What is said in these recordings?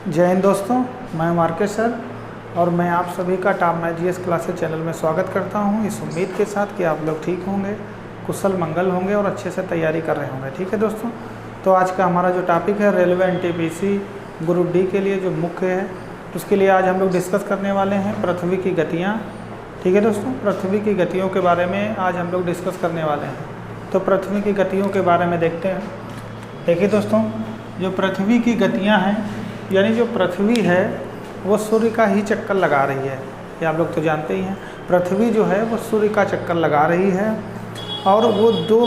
जय हिंद दोस्तों, मैं मार्केश सर और मैं आप सभी का top math GS classes channel में स्वागत करता हूं, इस उम्मीद के साथ कि आप लोग ठीक होंगे, कुशल मंगल होंगे और अच्छे से तैयारी कर रहे होंगे। ठीक है दोस्तों, तो आज का हमारा जो टॉपिक है रेलवे एनटीपीसी ग्रुप डी के लिए जो मुख्य है, उसके लिए आज हम लोग डिस्कस करने वाले हैं पृथ्वी की गतियाँ। ठीक है दोस्तों, पृथ्वी की गतियों के बारे में आज हम लोग डिस्कस करने वाले हैं। तो पृथ्वी की गतियों के बारे में देखते हैं। देखिए दोस्तों, जो पृथ्वी की गतियाँ हैं, यानी जो पृथ्वी है वो सूर्य का ही चक्कर लगा रही है। ये आप लोग तो जानते ही हैं, पृथ्वी जो है वो सूर्य का चक्कर लगा रही है और वो दो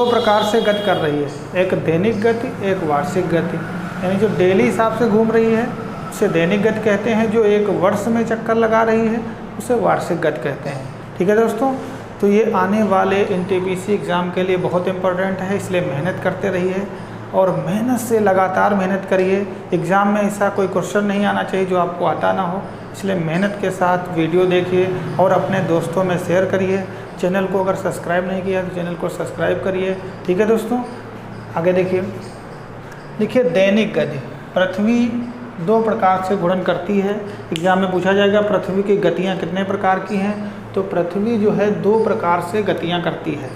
प्रकार से गति कर रही है, एक दैनिक गति, एक वार्षिक गति। यानी जो डेली हिसाब से घूम रही है उसे दैनिक गति कहते हैं, जो एक वर्ष में चक्कर लगा रही है उसे वार्षिक गति कहते हैं। ठीक है दोस्तों, तो ये आने वाले एनटीपीसी एग्ज़ाम के लिए बहुत इम्पोर्टेंट है, इसलिए मेहनत करते रहिए और मेहनत से लगातार मेहनत करिए। एग्ज़ाम में ऐसा कोई क्वेश्चन नहीं आना चाहिए जो आपको आता ना हो, इसलिए मेहनत के साथ वीडियो देखिए और अपने दोस्तों में शेयर करिए। चैनल को अगर सब्सक्राइब नहीं किया तो चैनल को सब्सक्राइब करिए। ठीक है दोस्तों, आगे देखिए दैनिक गति। पृथ्वी दो प्रकार से घूर्णन करती है। एग्ज़ाम में पूछा जाएगा पृथ्वी की गतियाँ कितने प्रकार की हैं, तो पृथ्वी जो है दो प्रकार से गतियाँ करती है,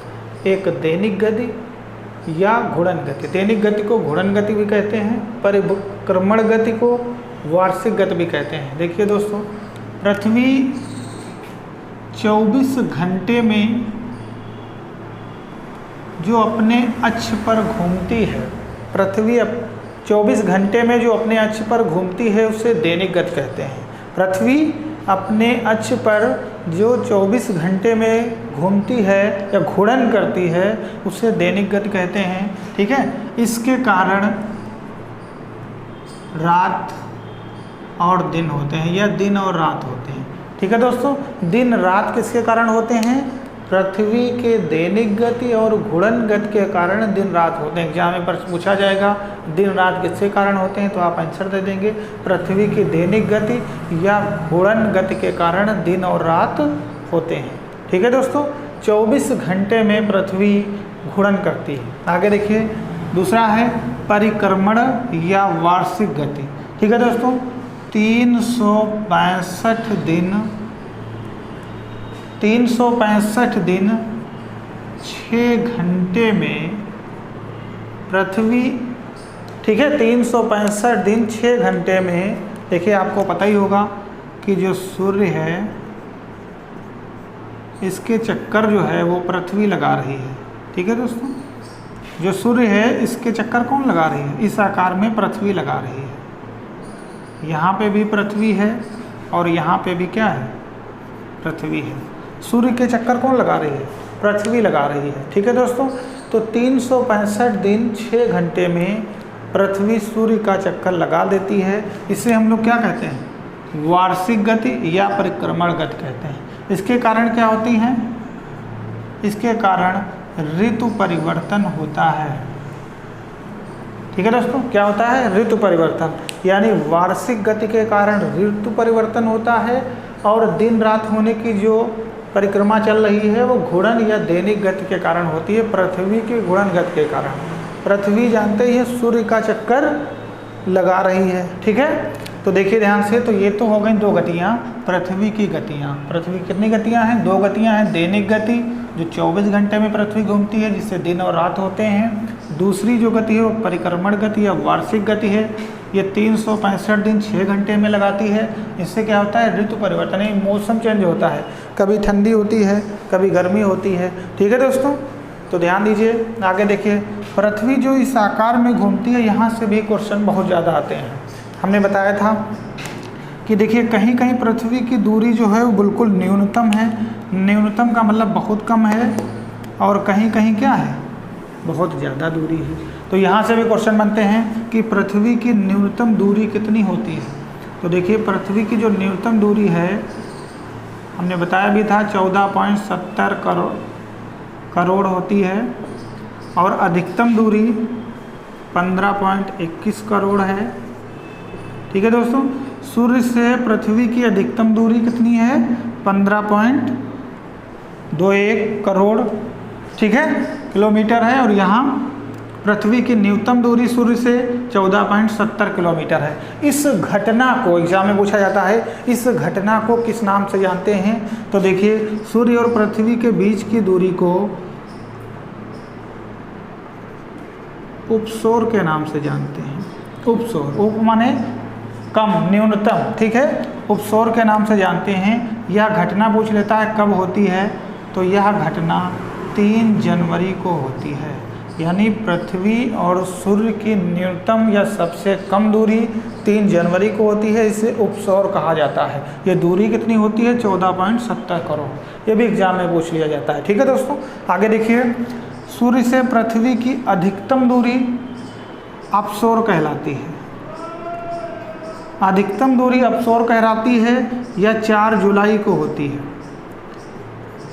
एक दैनिक गति या घूर्णन गति। दैनिक गति को घूर्णन गति भी कहते हैं, परिक्रमण गति को वार्षिक गति भी कहते हैं। देखिए दोस्तों, पृथ्वी 24 घंटे में जो अपने अक्ष पर घूमती है, पृथ्वी 24 घंटे में जो अपने अक्ष पर घूमती है उसे दैनिक गति कहते हैं। पृथ्वी अपने अक्ष पर जो 24 घंटे में घूमती है या घूर्णन करती है उसे दैनिक गति कहते हैं। ठीक है, इसके कारण रात और दिन होते हैं या दिन और रात होते हैं। ठीक है दोस्तों, दिन रात किसके कारण होते हैं? पृथ्वी के दैनिक गति और घूर्णन गति के कारण दिन रात होते हैं। एग्जाम में पूछा जाएगा दिन रात किसके कारण होते हैं, तो आप आंसर दे देंगे पृथ्वी की दैनिक गति या घूर्णन गति के कारण दिन और रात होते हैं। ठीक है दोस्तों, 24 घंटे में पृथ्वी घूर्णन करती है। आगे देखिए, दूसरा है परिक्रमण या वार्षिक गति। ठीक है दोस्तों, 365 दिन 6 घंटे में पृथ्वी, ठीक है, 365 दिन 6 घंटे में। देखिए आपको पता ही होगा कि जो सूर्य है इसके चक्कर जो है वो पृथ्वी लगा रही है। ठीक है दोस्तों, जो सूर्य है इसके चक्कर कौन लगा रही है? इस आकार में पृथ्वी लगा रही है। यहाँ पे भी पृथ्वी है और यहाँ पे भी क्या है? पृथ्वी है। सूर्य के चक्कर कौन लगा रही है? पृथ्वी लगा रही है। ठीक है दोस्तों, तो 365 दिन 6 घंटे में पृथ्वी सूर्य का चक्कर लगा देती है। इसे हम लोग क्या कहते हैं? वार्षिक गति या परिक्रमण गति कहते हैं। इसके कारण क्या होती हैं? इसके कारण ऋतु परिवर्तन होता है। ठीक है दोस्तों, क्या होता है? ऋतु परिवर्तन, यानी वार्षिक गति के कारण ऋतु परिवर्तन होता है और दिन रात होने की जो परिक्रमा चल रही है वो घूर्णन या दैनिक गति के कारण होती है, पृथ्वी की घूर्णन गति के कारण। पृथ्वी जानते ही सूर्य का चक्कर लगा रही है। ठीक है, तो देखिए ध्यान से, तो ये तो हो गई दो गतियाँ, पृथ्वी की गतियाँ। पृथ्वी कितनी गतियाँ हैं? दो गतियाँ हैं। दैनिक गति जो 24 घंटे में पृथ्वी घूमती है जिससे दिन और रात होते हैं। दूसरी जो गति है वो परिक्रमण गति या वार्षिक गति है, ये 365 दिन 6 घंटे में लगाती है। इससे क्या होता है? ऋतु परिवर्तन, यानी मौसम चेंज होता है, कभी ठंडी होती है कभी गर्मी होती है। ठीक है दोस्तों, तो ध्यान दीजिए। आगे देखिए, पृथ्वी जो इस आकार में घूमती है, यहाँ से भी क्वेश्चन बहुत ज़्यादा आते हैं। हमने बताया था कि देखिए कहीं कहीं पृथ्वी की दूरी जो है वो बिल्कुल न्यूनतम है। न्यूनतम का मतलब बहुत कम है, और कहीं कहीं क्या है? बहुत ज़्यादा दूरी है। तो यहाँ से भी क्वेश्चन बनते हैं कि पृथ्वी की न्यूनतम दूरी कितनी होती है। तो देखिए पृथ्वी की जो न्यूनतम दूरी है हमने बताया भी था 14.70 करोड़ होती है, और अधिकतम दूरी 15.21 करोड़ है। ठीक है दोस्तों, सूर्य से पृथ्वी की अधिकतम दूरी कितनी है? 15.21 करोड़, ठीक है, किलोमीटर है, और यहाँ पृथ्वी की न्यूनतम दूरी सूर्य से 14.70 किलोमीटर है। इस घटना को एग्जाम में पूछा जाता है, इस घटना को किस नाम से जानते हैं? तो देखिए, सूर्य और पृथ्वी के बीच की दूरी को उपसौर के नाम से जानते हैं। उपसौर, उप माने कम, न्यूनतम, ठीक है, उपसौर के नाम से जानते हैं। यह घटना पूछ लेता है कब होती है, तो यह घटना 3 जनवरी को होती है। यानी पृथ्वी और सूर्य की न्यूनतम या सबसे कम दूरी 3 जनवरी को होती है, इसे उपसौर कहा जाता है। ये दूरी कितनी होती है? 14.70 करोड़। ये भी एग्जाम में पूछ लिया जाता है, ठीक है दोस्तों। आगे देखिए, सूर्य से पृथ्वी की अधिकतम दूरी अपसौर कहलाती है। अधिकतम दूरी अपसौर कहलाती है, यह 4 जुलाई को होती है।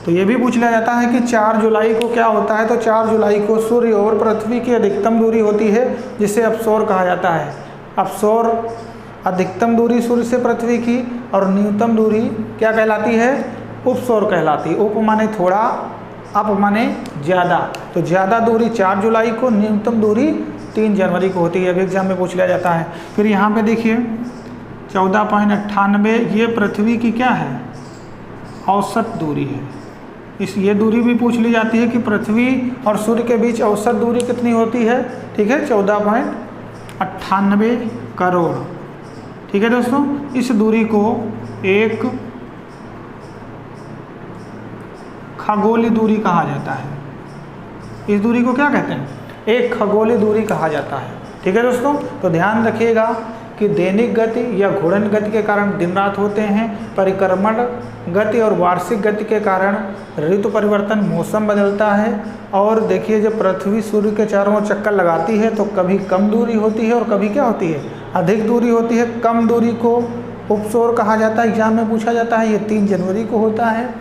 तो ये भी पूछ लिया जाता है कि 4 जुलाई को क्या होता है, तो 4 जुलाई को सूर्य और पृथ्वी की अधिकतम दूरी होती है, जिसे अपसौर कहा जाता है। अपसौर, अधिकतम दूरी सूर्य से पृथ्वी की, और न्यूनतम दूरी क्या कहलाती है? उपसौर कहलाती है। उप माने थोड़ा, अप माने ज़्यादा। तो ज़्यादा दूरी 4 जुलाई को, न्यूनतम दूरी 3 जनवरी को होती है। अभी एग्जाम में पूछ लिया जाता है। फिर यहाँ पे देखिए 14.98, ये पृथ्वी की क्या है? औसत दूरी है। ये दूरी भी पूछ ली जाती है कि पृथ्वी और सूर्य के बीच औसत दूरी कितनी होती है, ठीक है, 14.98 करोड़, ठीक है दोस्तों। इस दूरी को एक खगोलीय दूरी कहा जाता है। इस दूरी को क्या कहते हैं? एक खगोलीय दूरी कहा जाता है, ठीक है दोस्तों। तो ध्यान रखिएगा कि दैनिक गति या घूर्णन गति के कारण दिन रात होते हैं, परिक्रमण गति और वार्षिक गति के कारण ऋतु परिवर्तन, मौसम बदलता है। और देखिए, जब पृथ्वी सूर्य के चारों ओर चक्कर लगाती है तो कभी कम दूरी होती है और कभी क्या होती है? अधिक दूरी होती है। कम दूरी को उपसौर कहा जाता है, एग्जाम में पूछा जाता है, ये 3 जनवरी को होता है।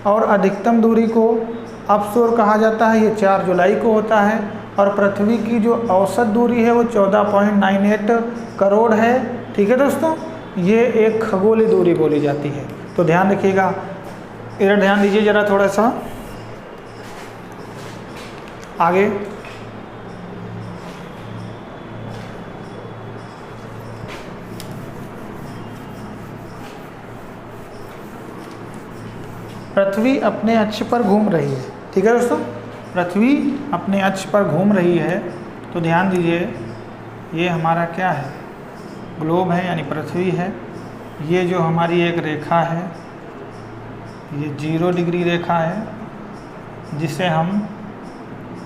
और अधिकतम दूरी को अपसौर कहा जाता है, ये 4 जुलाई को होता है। और पृथ्वी की जो औसत दूरी है वो 14.98 करोड़ है, ठीक है दोस्तों। ये एक खगोलीय दूरी बोली जाती है। तो ध्यान रखिएगा, इधर ध्यान दीजिए ज़रा थोड़ा सा आगे। पृथ्वी अपने अक्ष पर घूम रही है, ठीक है दोस्तों। पृथ्वी अपने अक्ष पर घूम रही है, तो ध्यान दीजिए, ये हमारा क्या है? ग्लोब है, यानी पृथ्वी है। ये जो हमारी एक रेखा है, ये 0 डिग्री रेखा है, जिसे हम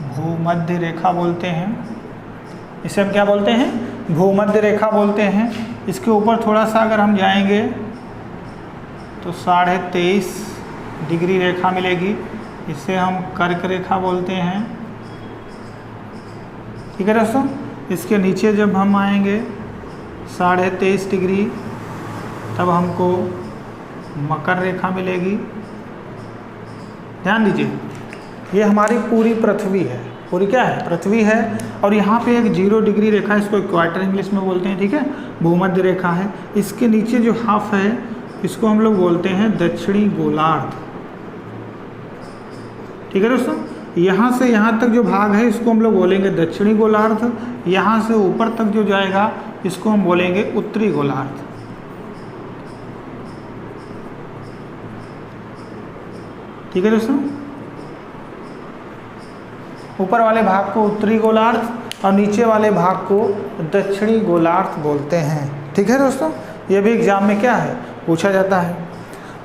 भूमध्य रेखा बोलते हैं। इसे हम क्या बोलते हैं? भूमध्य रेखा बोलते हैं। इसके ऊपर थोड़ा सा अगर हम जाएंगे तो 23.5 डिग्री रेखा मिलेगी, इसे हम कर्क रेखा बोलते हैं, ठीक है दोस्तों। इसके नीचे जब हम आएंगे 23.5 डिग्री, तब हमको मकर रेखा मिलेगी। ध्यान दीजिए, ये हमारी पूरी पृथ्वी है, पूरी क्या है? पृथ्वी है। और यहाँ पे एक 0 डिग्री रेखा, इसको इक्वेटर इंग्लिश में बोलते हैं, ठीक है, भूमध्य रेखा है। इसके नीचे जो हाफ है, इसको हम लोग बोलते हैं दक्षिणी गोलार्ध, ठीक है दोस्तों। यहाँ से यहाँ तक जो भाग है, इसको हम लोग बोलेंगे दक्षिणी गोलार्ध। यहाँ से ऊपर तक जो जाएगा, इसको हम बोलेंगे उत्तरी गोलार्ध, ठीक है दोस्तों। ऊपर वाले भाग को उत्तरी गोलार्ध और नीचे वाले भाग को दक्षिणी गोलार्ध बोलते हैं, ठीक है दोस्तों। ये भी एग्जाम में क्या है? पूछा जाता है।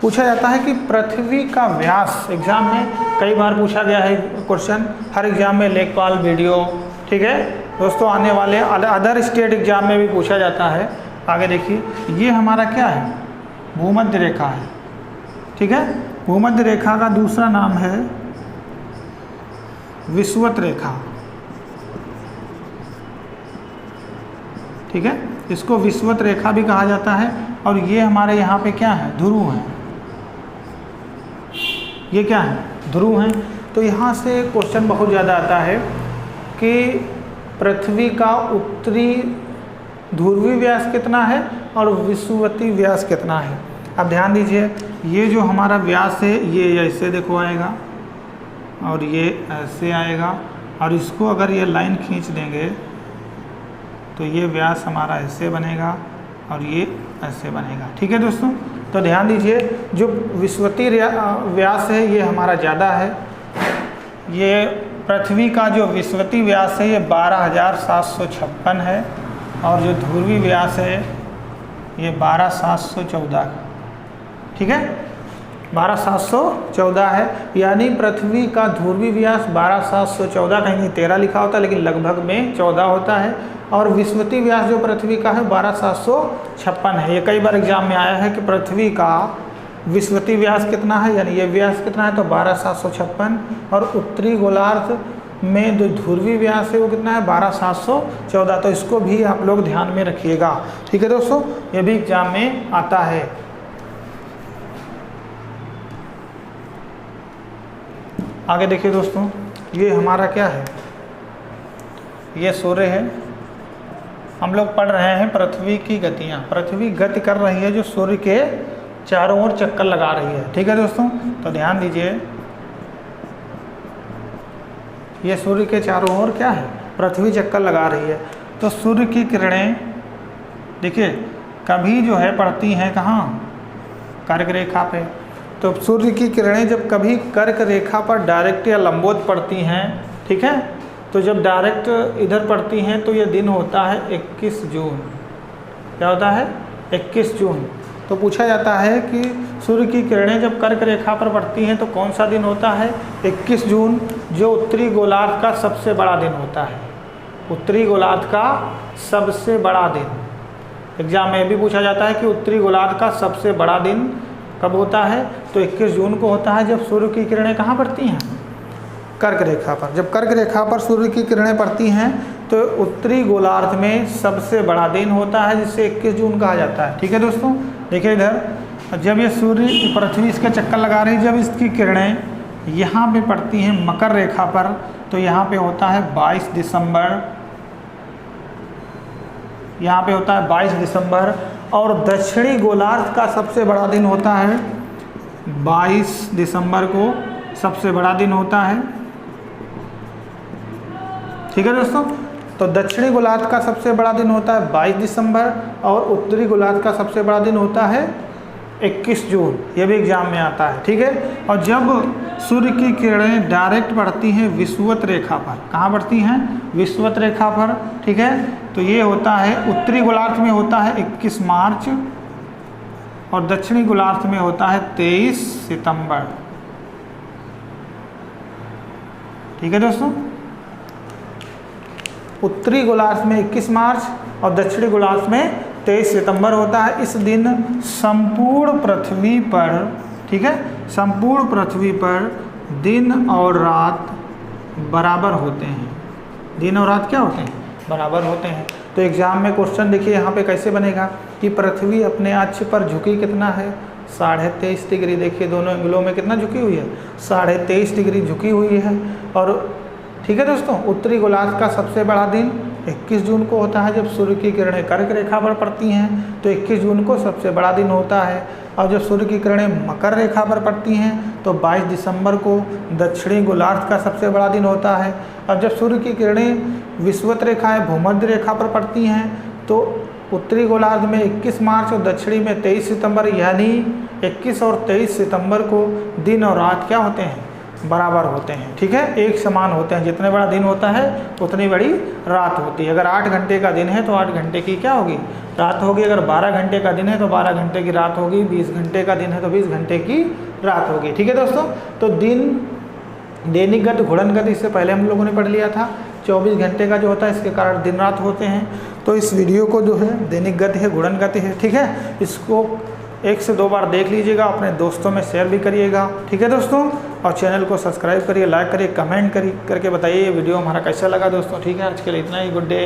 पूछा जाता है कि पृथ्वी का व्यास, एग्जाम में कई बार पूछा गया है क्वेश्चन, हर एग्जाम में लेखपाल वीडियो, ठीक है दोस्तों। आने वाले अदर स्टेट एग्जाम में भी पूछा जाता है। आगे देखिए, ये हमारा क्या है? भूमध्य रेखा है, ठीक है। भूमध्य रेखा का दूसरा नाम है विषुवत रेखा, ठीक है, इसको विषुवत रेखा भी कहा जाता है। और ये हमारे यहाँ पे क्या है? ध्रुव है। ये क्या है? ध्रुव हैं। तो यहाँ से क्वेश्चन बहुत ज़्यादा आता है कि पृथ्वी का उत्तरी ध्रुवीय व्यास कितना है और विषुवतीय व्यास कितना है। अब ध्यान दीजिए, ये जो हमारा व्यास है, ये ऐसे देखो आएगा, और ये ऐसे आएगा, और इसको अगर ये लाइन खींच देंगे तो ये व्यास हमारा ऐसे बनेगा और ये ऐसे बनेगा। ठीक है दोस्तों, तो ध्यान दीजिए जो विषुवतीय व्यास है ये हमारा ज़्यादा है। ये पृथ्वी का जो विषुवतीय व्यास है ये 12,756 है और जो ध्रुवीय व्यास है ये 12,714। ठीक है, 12,714 है, यानी पृथ्वी का ध्रुवीय व्यास 12,714, कहीं 13 लिखा होता है लेकिन लगभग में 14 होता है। और विषुवतीय व्यास जो पृथ्वी का है 12,756 है। ये कई बार एग्जाम में आया है कि पृथ्वी का विषुवतीय व्यास कितना है, यानी ये व्यास कितना है, तो 12,756। और उत्तरी गोलार्ध में जो ध्रुवीय व्यास है वो कितना है, 12,714। तो इसको भी आप लोग ध्यान में रखिएगा। ठीक है दोस्तों, ये भी एग्जाम में आता है। आगे देखिए दोस्तों, ये हमारा क्या है, ये सूर्य है। हम लोग पढ़ रहे हैं पृथ्वी की गतियाँ। पृथ्वी गति कर रही है जो सूर्य के चारों ओर चक्कर लगा रही है। ठीक है दोस्तों, तो ध्यान दीजिए, ये सूर्य के चारों ओर क्या है, पृथ्वी चक्कर लगा रही है। तो सूर्य की किरणें देखिए कभी जो है पड़ती हैं कहाँ, कर्क रेखा पे। तो सूर्य की किरणें जब कभी कर्क रेखा पर डायरेक्ट या लंबवत पड़ती हैं, ठीक है, तो जब डायरेक्ट इधर पड़ती हैं तो ये दिन होता है 21 जून। क्या होता है, 21 जून। तो पूछा जाता है कि सूर्य की किरणें जब कर्क रेखा पर पड़ती हैं तो कौन सा दिन होता है, 21 जून, जो उत्तरी गोलार्ध का सबसे बड़ा दिन होता है। उत्तरी गोलार्ध का सबसे बड़ा दिन। एग्जाम में भी पूछा जाता है कि उत्तरी गोलार्ध का सबसे बड़ा दिन कब होता है, तो 21 जून को होता है, जब सूर्य की किरणें कहाँ पड़ती हैं, कर्क रेखा पर। जब कर्क रेखा पर सूर्य की किरणें पड़ती हैं तो उत्तरी गोलार्ध में सबसे बड़ा दिन होता है, जिसे 21 जून कहा जाता है। ठीक है दोस्तों, देखिए इधर जब ये सूर्य पृथ्वी इसके चक्कर लगा रही है, जब इसकी किरणें यहाँ पे पड़ती हैं मकर रेखा पर, तो यहाँ पे होता है 22 दिसंबर। यहाँ पे होता है 22 दिसंबर। और दक्षिणी गोलार्ध का सबसे बड़ा दिन होता है 22 दिसंबर को, सबसे बड़ा दिन होता है। ठीक है दोस्तों, तो दक्षिणी गोलार्ध का सबसे बड़ा दिन होता है 22 दिसंबर और उत्तरी गोलार्ध का सबसे बड़ा दिन होता है 21 जून। ये भी एग्जाम में आता है। ठीक है, और जब सूर्य की किरणें डायरेक्ट पड़ती हैं विषुवत रेखा पर, कहाँ पड़ती हैं, विषुवत रेखा पर। ठीक है, तो ये होता है उत्तरी गोलार्ध में होता है 21 मार्च और दक्षिणी गोलार्ध में होता है 23 सितंबर। ठीक है दोस्तों, उत्तरी गोलार्ध में 21 मार्च और दक्षिणी गोलार्ध में 23 सितंबर होता है। इस दिन संपूर्ण पृथ्वी पर, ठीक है, संपूर्ण पृथ्वी पर दिन और रात बराबर होते हैं। दिन और रात क्या होते हैं, बराबर होते हैं। तो एग्जाम में क्वेश्चन देखिए यहाँ पे कैसे बनेगा कि पृथ्वी अपने अक्ष पर झुकी कितना है, 23.5 डिग्री। देखिए दोनों एंगलों में कितना झुकी हुई है, 23.5 डिग्री झुकी हुई है। और ठीक है दोस्तों, उत्तरी गोलार्ध का सबसे बड़ा दिन 21 जून को होता है, जब सूर्य की किरणें कर्क रेखा पर पड़ती हैं तो 21 जून को सबसे बड़ा दिन होता है। और जब सूर्य की किरणें मकर रेखा पर पड़ती हैं तो 22 दिसंबर को दक्षिणी गोलार्ध का सबसे बड़ा दिन होता है। और जब सूर्य की किरणें विषुवत रेखा या भूमध्य रेखा पर पड़ती हैं तो उत्तरी गोलार्ध में 21 मार्च और दक्षिणी में 23 सितंबर, यानी 21 और 23 सितंबर को दिन और रात क्या होते हैं, बराबर होते हैं। ठीक है, एक समान होते हैं। जितने बड़ा दिन होता है उतनी बड़ी रात होती है। अगर 8 घंटे का दिन है तो 8 घंटे की क्या होगी, रात होगी। अगर 12 घंटे का दिन है तो 12 घंटे की रात होगी। 20 घंटे का दिन है तो 20 घंटे की रात होगी। ठीक है दोस्तों, तो दिन दैनिक गति घूर्णन गति इससे पहले हम लोगों ने पढ़ लिया था। 24 घंटे का जो होता है, इसके कारण दिन रात होते हैं। तो इस वीडियो को जो है दैनिक गति है, घूर्णन गति है, ठीक है, इसको 1 से 2 बार देख लीजिएगा, अपने दोस्तों में शेयर भी करिएगा। ठीक है दोस्तों, और चैनल को सब्सक्राइब करिए, लाइक करिए, कमेंट करके बताइए ये वीडियो हमारा कैसा लगा दोस्तों। ठीक है, आज के लिए इतना ही। Good day.